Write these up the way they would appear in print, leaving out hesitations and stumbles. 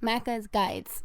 Macca's Guides.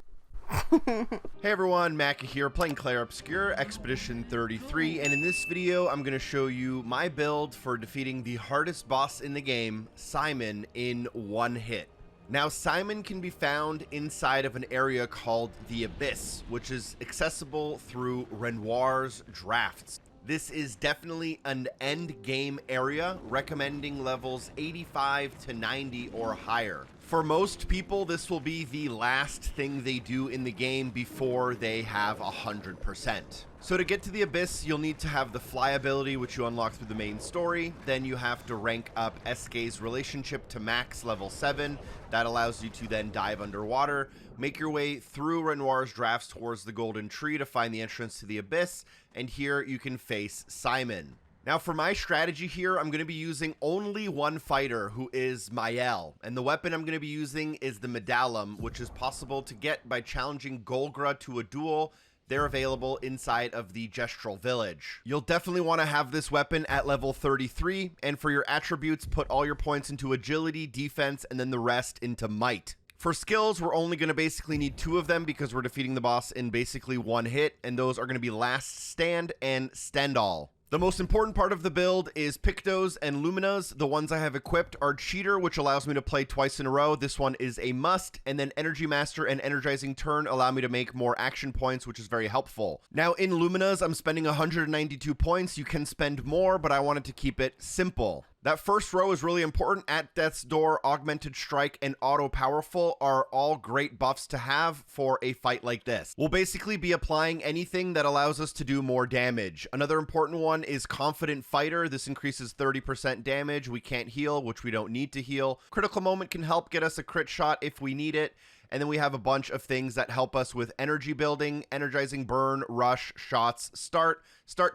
Hey everyone, Macca here, playing Clair Obscur, Expedition 33, and in this video I'm going to show you my build for defeating the hardest boss in the game, Simon, in one hit. Now, Simon can be found inside of an area called the Abyss, which is accessible through Renoir's drafts. This is definitely an end game area, recommending levels 85 to 90 or higher. For most people, this will be the last thing they do in the game before they have 100%. So to get to the Abyss, you'll need to have the fly ability, which you unlock through the main story. Then you have to rank up SK's relationship to max level 7. That allows you to then dive underwater, make your way through Renoir's drafts towards the Golden Tree to find the entrance to the Abyss, and here you can face Simon. Now, for my strategy here, I'm going to be using only one fighter, who is Maelle, and the weapon I'm going to be using is the Medallum, which is possible to get by challenging Golgra to a duel. They're available inside of the Gestural Village. You'll definitely want to have this weapon at level 33, and for your attributes, put all your points into agility, defense, and then the rest into might. For skills, we're only going to basically need 2 of them because we're defeating the boss in basically one hit, and those are going to be Last Stand and Stendhal. The most important part of the build is Pictos and Luminas. The ones I have equipped are Cheater, which allows me to play twice in a row. This one is a must. And then Energy Master and Energizing Turn allow me to make more action points, which is very helpful. Now in Luminas, I'm spending 192 points. You can spend more, but I wanted to keep it simple. That first row is really important. At Death's Door, Augmented Strike, and Auto Powerful are all great buffs to have for a fight like this. We'll basically be applying anything that allows us to do more damage. Another important one is Confident Fighter. This increases 30% damage. We can't heal, which we don't need to heal. Critical Moment can help get us a crit shot if we need it. And then we have a bunch of things that help us with energy building, Energizing Burn, Rush, Shots, Start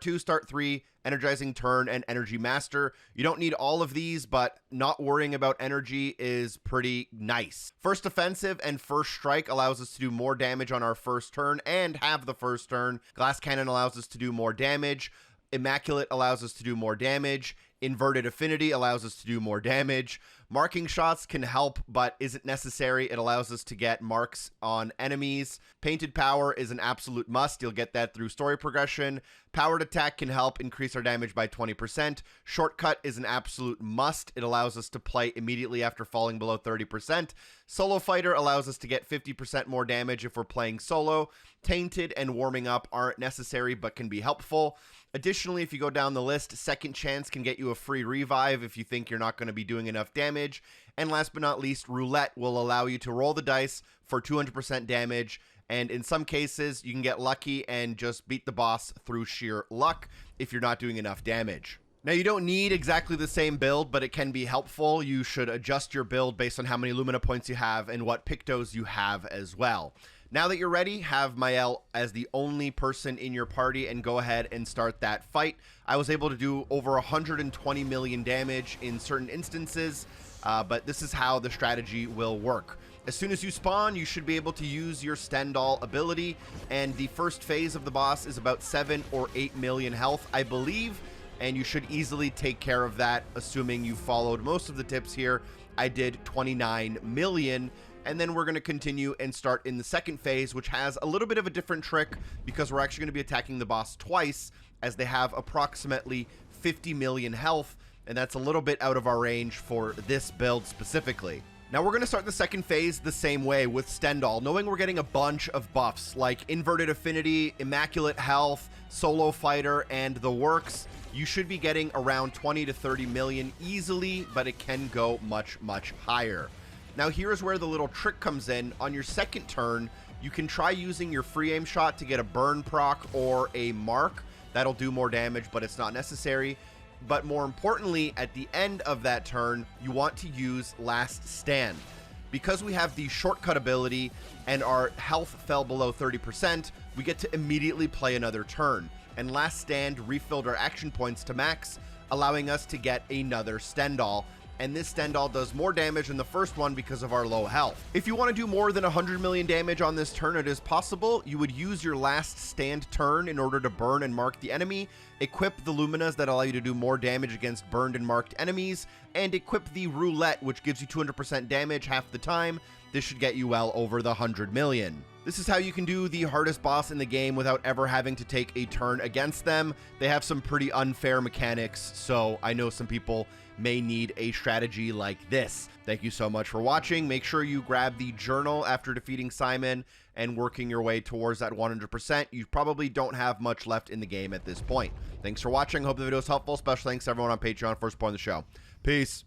2, Start 3, Energizing Turn, and Energy Master. You don't need all of these, but not worrying about energy is pretty nice. First Offensive and First Strike allows us to do more damage on our first turn and have the first turn. Glass Cannon allows us to do more damage. Immaculate allows us to do more damage. Inverted Affinity allows us to do more damage. Marking Shots can help, but isn't necessary. It allows us to get marks on enemies. Painted Power is an absolute must. You'll get that through story progression. Powered Attack can help increase our damage by 20%. Shortcut is an absolute must. It allows us to play immediately after falling below 30%. Solo Fighter allows us to get 50% more damage if we're playing solo. Tainted and Warming Up aren't necessary, but can be helpful. Additionally, if you go down the list, Second Chance can get you a free revive if you think you're not going to be doing enough damage. And last but not least, Roulette will allow you to roll the dice for 200% damage. And in some cases, you can get lucky and just beat the boss through sheer luck if you're not doing enough damage. Now, you don't need exactly the same build, but it can be helpful. You should adjust your build based on how many Lumina points you have and what Pictos you have as well. Now that you're ready, have Maelle as the only person in your party and go ahead and start that fight. I was able to do over 120 million damage in certain instances, but this is how the strategy will work. As soon as you spawn, you should be able to use your Stendhal ability, and the first phase of the boss is about 7 or 8 million health, I believe, and you should easily take care of that, assuming you followed most of the tips here. I did 29 million. And then we're going to continue and start in the second phase, which has a little bit of a different trick because we're actually going to be attacking the boss twice, as they have approximately 50 million health, and that's a little bit out of our range for this build specifically. Now we're going to start the second phase the same way with Stendhal, knowing we're getting a bunch of buffs like Inverted Affinity, Immaculate Health, Solo Fighter, and the works. You should be getting around 20 to 30 million easily, but it can go much, much higher. Now here's where the little trick comes in. On your second turn, you can try using your free aim shot to get a burn proc or a mark. That'll do more damage, but it's not necessary. But more importantly, at the end of that turn, you want to use Last Stand. Because we have the shortcut ability and our health fell below 30%, we get to immediately play another turn. And Last Stand refilled our action points to max, allowing us to get another Stendhal. and this Stendhal does more damage than the first one because of our low health. If you want to do more than 100 million damage on this turn, it is possible. You would use your last stand turn in order to burn and mark the enemy, equip the Luminas that allow you to do more damage against burned and marked enemies, and equip the Roulette, which gives you 200% damage half the time. This should get you well over the 100 million. This is how you can do the hardest boss in the game without ever having to take a turn against them. They have some pretty unfair mechanics, so I know some people may need a strategy like this. Thank you so much for watching. Make sure you grab the journal after defeating Simon and working your way towards that 100%. You probably don't have much left in the game at this point. Thanks for watching. Hope the video was helpful. Special thanks to everyone on Patreon for supporting the show. Peace.